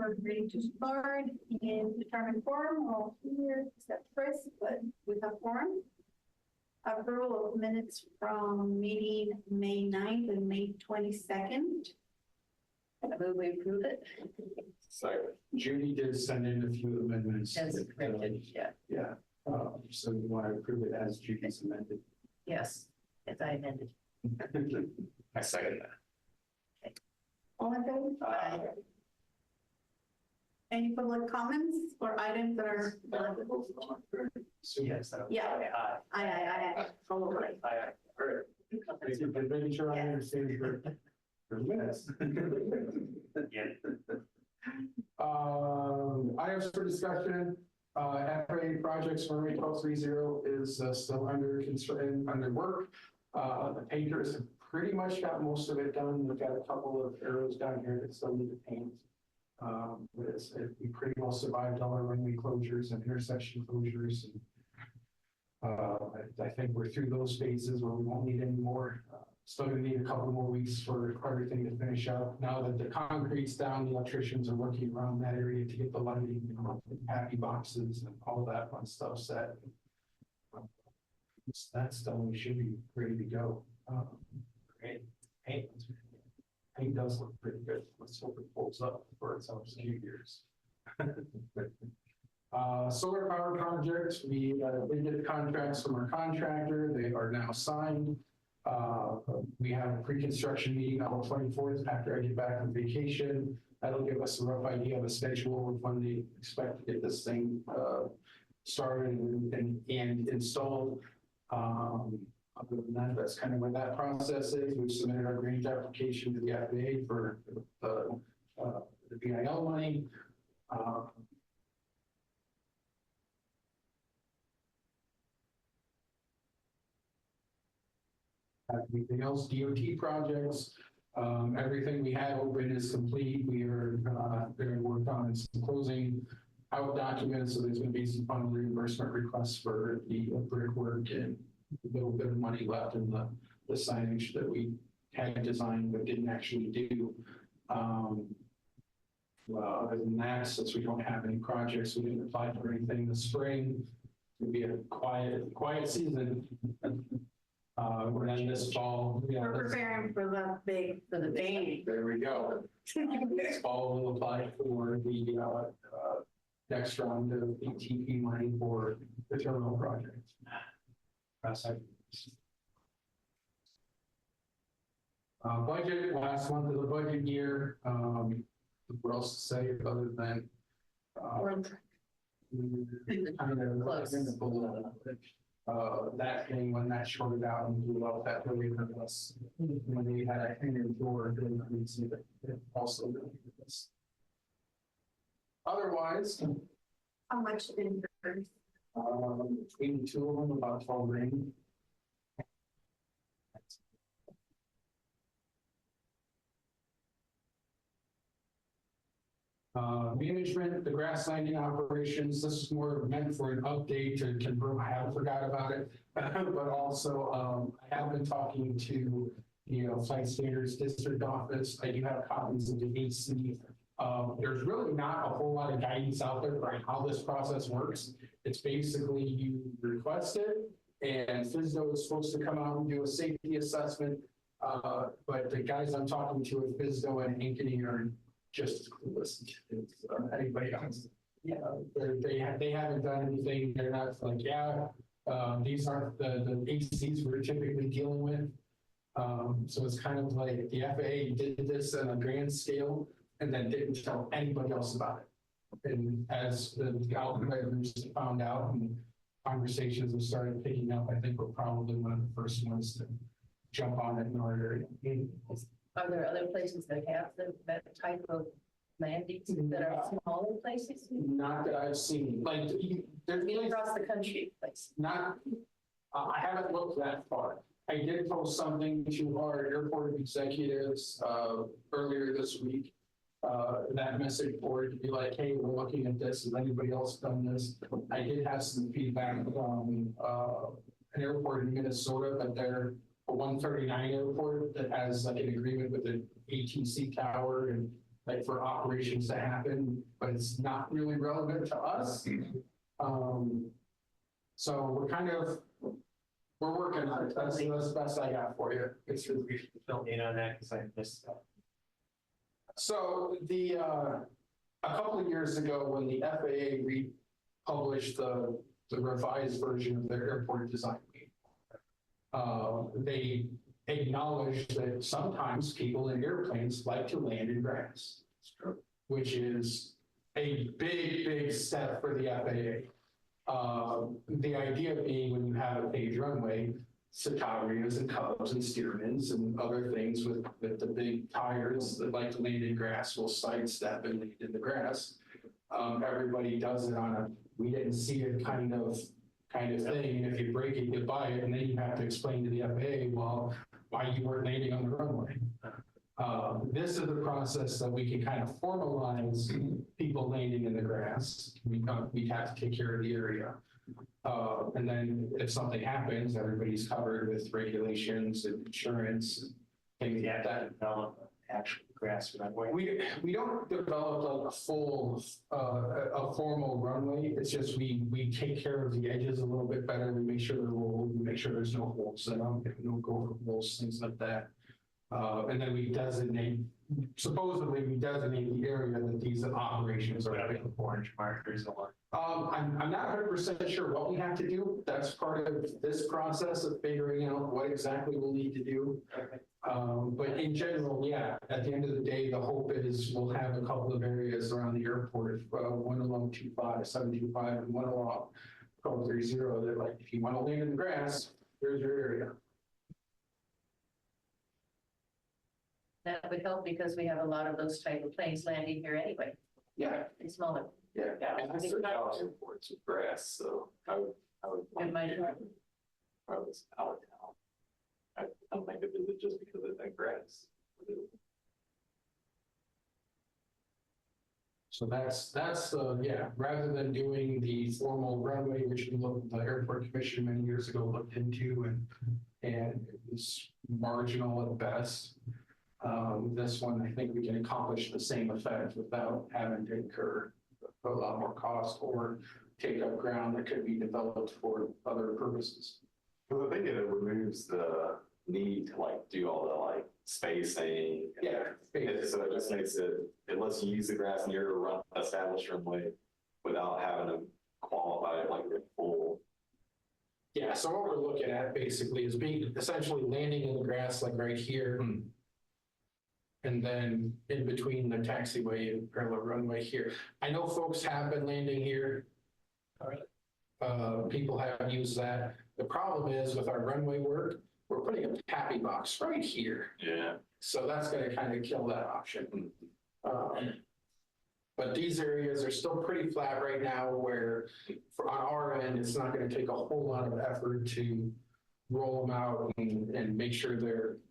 we're ready to start in determined form, all here except Chris, but we have form. Approval of minutes from meeting May 9th and May 22nd. I move we approve it. So Judy did send in a few amendments. As corrected, yeah. Yeah, so you want to approve it as Judy's amended? Yes, as I amended. I second that. All in favor? Aye. Any public comments or items that are electable? So yes. Yeah. Aye. All right. Aye. All right. Making sure I understand your minutes. Yeah. Items for discussion. FAA projects for 1230 is still under construction, under work. The painters have pretty much got most of it done. We've got a couple of arrows down here that still need to paint. We pretty well survived all our runway closures and intersection closures. And, I think we're through those phases where we won't need any more. Still gonna need a couple more weeks for everything to finish up. Now that the concrete's down, the electricians are working around that area to get the lighting, the happy boxes and all that fun stuff set. Once that's done, we should be ready to go. Great. Paint does look pretty good. Let's hope it holds up for itself a few years. Solar power projects, we did get contracts from our contractor. They are now signed. We have a pre-construction meeting on the 24th after I get back from vacation. That'll give us a rough idea of a schedule of when they expect to get this thing started and installed. Other than that, that's kind of where that process is. We've submitted our range application to the FAA for the BIL money. Everything else, DOT projects, everything we had open is complete. We are going to work on some closing out documents. So there's going to be some final reimbursement requests for the brickwork and a little bit of money left in the signage that we had designed but didn't actually do. Well, other than that, since we don't have any projects, we didn't apply for anything this spring. It'll be a quiet season. We're in this fall. We're preparing for the big. There we go. This fall we'll apply for the next round of ATP money for the terminal project. Budget, last month of the budget year. What else to say other than that thing when that shorted out and blew up, that really hurt us. When we had a hanging door, it really see that it also really hurt us. Otherwise, How much did it 82 of them, about 12 grand. Management, the grass landing operations, this is more meant for an update to confirm I haven't forgot about it, but also I have been talking to Flight Standards District Office. I do have copies of the AC. There's really not a whole lot of guidance out there for how this process works. It's basically you request it and FSDO is supposed to come out and do a safety assessment. But the guys I'm talking to at FSDO and Ankeny are just as clueless as anybody else. They haven't done anything. They're not like, these aren't the ACs we're typically dealing with. So it's kind of like the FAA did this on a grand scale and then didn't tell anybody else about it. And as the outsiders found out and conversations have started picking up, I think we're probably one of the first ones to jump on it in our area. Are there other places that have that type of mandates that are smaller places? Not that I've seen. Like there's Across the country, places. not. I haven't looked that far. I did post something to our airport executives earlier this week. That message board to be like, hey, we're looking at this. Has anybody else done this? I did have some feedback from an airport in Minnesota, but they're a 139 airport that has like an agreement with the ATC tower and like for operations to happen, but it's not really relevant to us. So we're working on it. That's the best I got for you. It's really. Fill me in on that because I missed that. So a couple of years ago, when the FAA republished the revised version of their airport design, they acknowledged that sometimes people in airplanes like to land in grass, which is a big step for the FAA. The idea being when you have a paved runway, Citagrias and Cubs and Stearmans and other things with the big tires that like to land in grass will sidestep and land in the grass. Everybody does it on a, we didn't see it kind of thing. And if you break it, you buy it, and then you have to explain to the FAA, well, why you weren't landing on the runway. This is the process that we can kind of formalize people landing in the grass. We have to take care of the area. And then if something happens, everybody's covered with regulations and insurance, things like that. Develop actual grass runway. We don't develop like a formal runway. It's just we take care of the edges a little bit better. We make sure they're rolled. We make sure there's no holes in them, no gopher holes, things like that. And then we supposedly designate the area that these operations are. Orange markers or. I'm not 100% sure what we have to do. That's part of this process of figuring out what exactly we'll need to do. But in general, yeah, at the end of the day, the hope is we'll have a couple of areas around the airport, one along 725 and one along 1230 that, like, if you want to land in the grass, there's your area. That would help because we have a lot of those type of planes landing here anyway, Yeah, and smaller. yeah. Yeah, I searched out airports with grass, so I would. It might- If I was out of town. I don't think I visit just because of that grass. So that's yeah, rather than doing the formal runway, which the airport commission many years ago looked into and it was marginal at best. This one, I think we can accomplish the same effect without having to incur a lot more cost or take up ground that could be developed for other purposes. Well, I think it removes the need to like do all the like spacing. Yeah. So it just makes it lets you use the grass near a established runway without having to qualify it like a full. Yeah, so what we're looking at basically is being essentially landing in the grass like right here. And then in between the taxiway and parallel runway here. I know folks have been landing here. People have used that. The problem is with our runway work, we're putting a PAPI box right here. Yeah. So that's gonna kind of kill that option. But these areas are still pretty flat right now where on our end, it's not gonna take a whole lot of effort to roll them out and make sure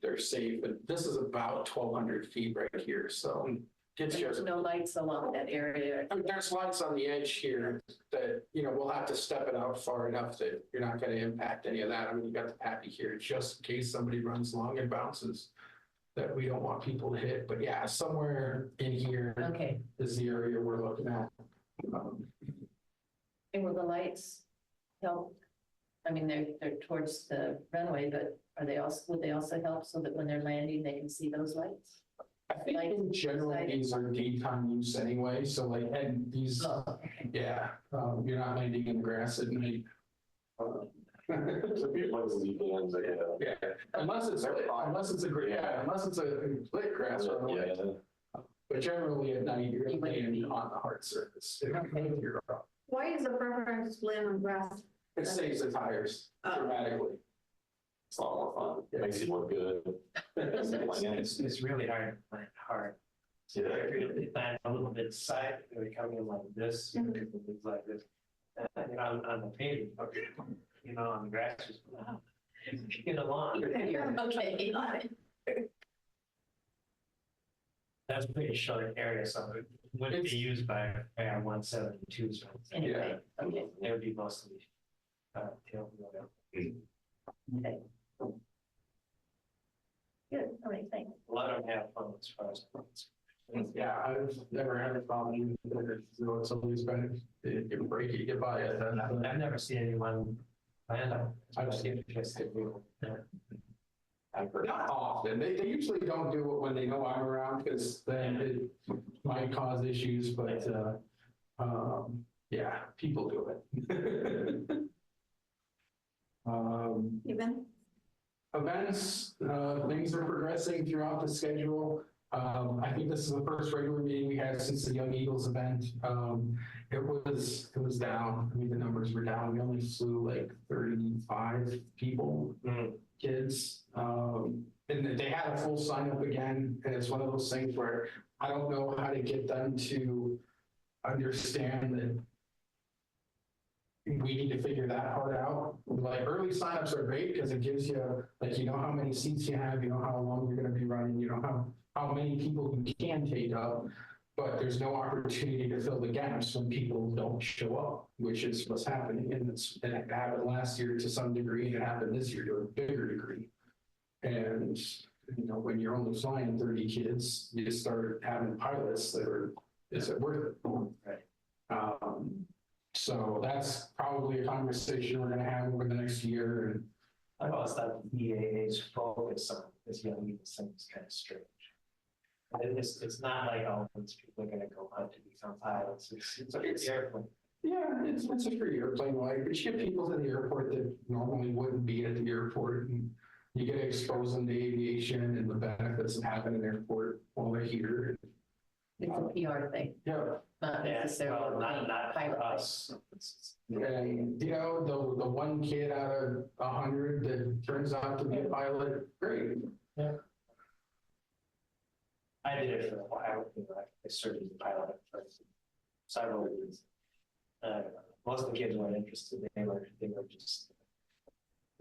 they're safe. And this is about 1,200 feet right here, so gets you. There's no lights along that area. I mean, there's lights on the edge here that, we'll have to step it out far enough that you're not going to impact any of that. I mean, you got the PAPI here just in case somebody runs long and bounces that we don't want people to hit. But yeah, somewhere in here Okay, is the area we're looking at. and will the lights help? I mean, they're towards the runway, but would they also help so that when they're landing, they can see those lights? I think in general, these are daytime use anyway. So like, and these, Oh, okay. yeah, you're not landing in the grass at night. There's a few places you can, but yeah. Yeah, unless it's a lit grass runway. Yeah. But generally at night, you're You wouldn't laying be- on the hard surface. Okay. Why is the preference to land on grass? It saves the tires dramatically. It's a lot more fun. It makes you look good. It's really hard to plan hard. So if you plan a little bit side, they're coming in like this, and things like this. And on the pavement, on the grass, just, wow, get along. Okay. That's a pretty short area, so it wouldn't be used by our 172s. Anyway, okay, It would be mostly tail wheel. okay. Good, all right, thanks. A lot of them have fun as far as. Yeah, I've never had a problem with it, so it's always been, you break it, you get by it, and I've never seen anyone land on. I've seen it just hit me. not often, they usually don't do it when they know I'm around, because then it might cause issues, but, yeah, people do it. Even, Events, things are progressing throughout the schedule. I think this is the first regular meeting we had since the Young Eagles event. It was down. I mean, the numbers were down. We only flew like 35 people, kids. And they had a full sign up again. And it's one of those things where I don't know how to get them to understand that we need to figure that part out. Like early signups are great because it gives you, like, you know how many seats you have, you know how long you're going to be running, you know how many people you can take up, but there's no opportunity to fill the gaps when people don't show up, which is what's happening. And it happened last year to some degree, and it happened this year to a bigger degree. And, you know, when you're only flying 30 kids, you start having pilots that are, is it worth it? Right. So that's probably a conversation we're gonna have over the next year. And I always thought the EAA's focus on this young people thing is kind of strange. And it's not like all these people are gonna go out to become pilots. It's like it's airplane. yeah, it's a free airplane ride, but you get people to the airport that normally wouldn't be at the airport, and you get to expose them to aviation and the benefits of having an airport while they're here. It's a PR thing, Yeah, not Yeah, necessarily. well, not for pilot. us. and you know, the one kid out of 100 that turns out to be a pilot, great. I did it for a while, you know, I served as a pilot for several years. Most of the kids weren't interested, they were just,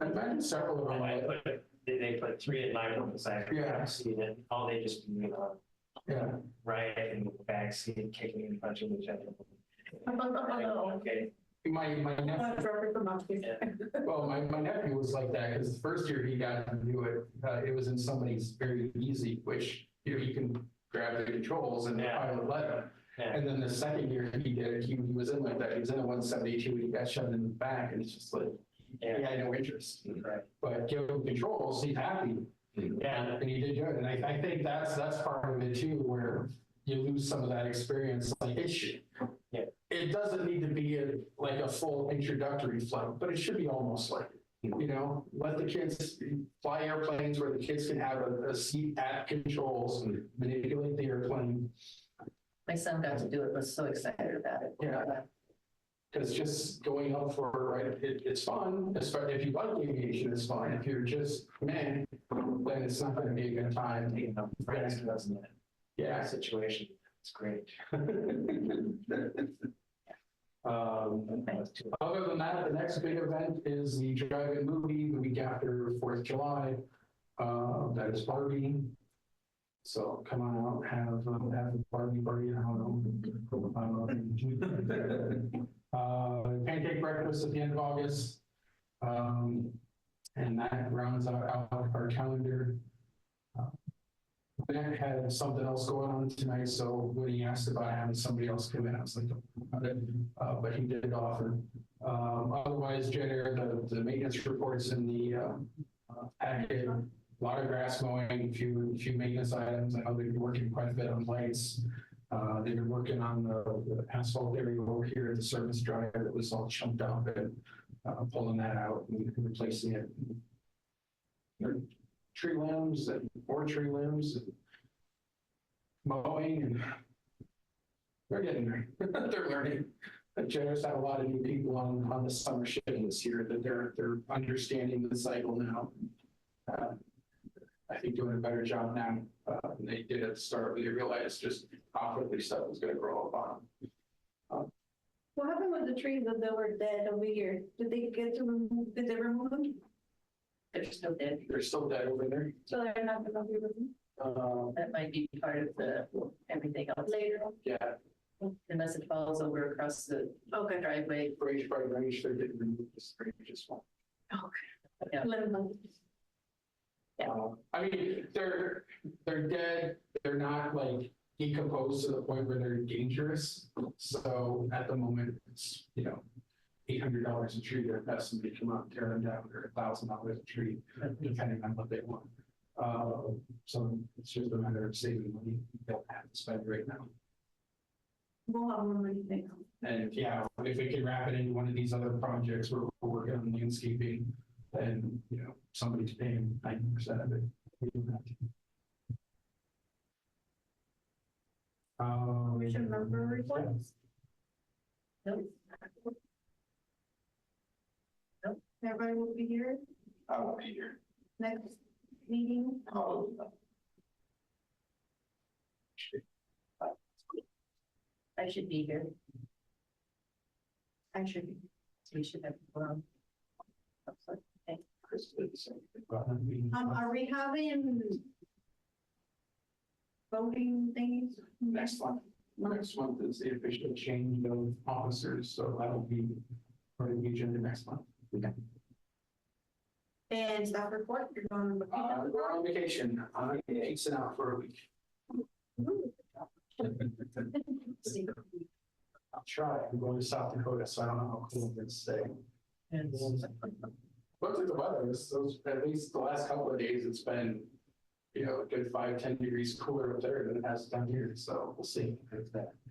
I've had several of them. they put 3 at my room beside me. Yeah. See that, all they just, you know, Yeah, riot in the backseat, kicking and punching each other. Okay. my nephew. Well, my nephew was like that because the first year he got to do it, it was in somebody's very easy, which, you know, you can grab the controls and the Yeah. pilot let him. Yeah. And then the second year he did it, he was in like that. He was in a 172 and he got shoved in the back, and it's just like, he had no interest. Right. But give him controls, he's happy. Yeah. And he did good. And I think that's part of it too, where you lose some of that experience. Like it should. Yeah. It doesn't need to be like a full introductory flight, but it should be almost like it. You know, let the kids fly airplanes where the kids can have a seat at controls and manipulate the airplane. My son got to do it, was so excited about it. Yeah. Because just going up for right, it's fun. If you like aviation, it's fine. If you're just man, then it's not going to be a good time. You know, friends who doesn't that Yeah. situation, it's great. Other than that, the next big event is the drive-in movie the week after 4th of July. That is Barbie. So come on out, have a Barbie party. I don't know. Pancake breakfast at the end of August. And that rounds out our calendar. Ben had something else going on tonight, so when he asked about having somebody else come in, I was like, but he did offer. Otherwise, Jet Air, the maintenance reports in the packet, a lot of grass mowing, a few maintenance items. I know they've been working quite a bit on lights. They've been working on the asphalt area over here at the service drive that was all chunked up, and pulling that out and replacing it. Tree limbs and more tree limbs and mowing, and they're getting there. They're learning. Jenner's had a lot of new people on the summer shift this year that they're understanding the cycle now. I think doing a better job now than they did at the start. They realized just how quickly stuff was going to grow up on them. What happened with the trees that were dead over here? Did they remove them? They're still dead. They're still dead over there. So they're not gonna be removed That might be part of the, everything else. later? Yeah, Unless it falls over across the Okay. driveway. branch by branch, they're getting removed. Just one. Yeah. Let them know. Yeah. I mean, they're dead. They're not like decompose to the point where they're dangerous. So at the moment, it's, $800 a tree to have somebody come out and tear them down, or $1,000 a tree, depending on what they want. So it's just a matter of saving money. We don't have to spend right now. We'll have more money next. And yeah, if we can wrap it into one of these other projects where we're working on landscaping, then, somebody's paying 90% of it. We do that. We should remember reports. Nope. Everybody will be here I won't be here. next meeting. Oh, I should be here. I should be. We should have, okay. Chris did the same thing, but I'm being- Are we having voting things? Next month. Next month is the official change of officers, so that'll be part of the agenda next month. And staff report, you're going to. We're on vacation. I'm out for a week. I'll try. I'm going to South Dakota, so I don't know how cool it's stay. And Look at the weather. At least the last couple of days, it's been, a good 5-10 degrees cooler up there than it has down here. So we'll see.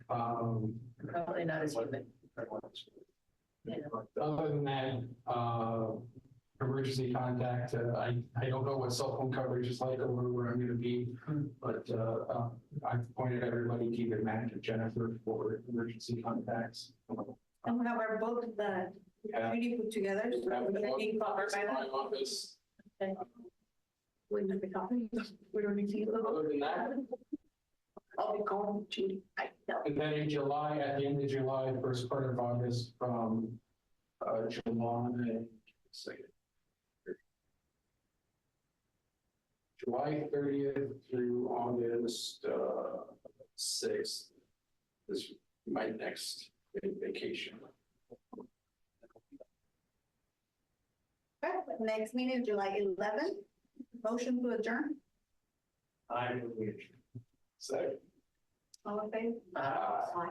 probably not as humid. Yeah. Other than that, emergency contact, I don't know what cell phone coverage is like over where I'm gonna be, but, I've pointed everybody to either Matt or Jennifer for emergency contacts. And we have our book that Yeah. we put together. So That we're was gonna need covered by my that. office. Wouldn't have been covered. We don't need to use the book. Other than that, I'll be calling Judy. I know. and then in July, at the end of July, first part of August, from, July 30th through August 6th is my next vacation. Okay, next meeting is July 11th. Motion to adjourn. I will be. So. All in favor? Uh, Aye.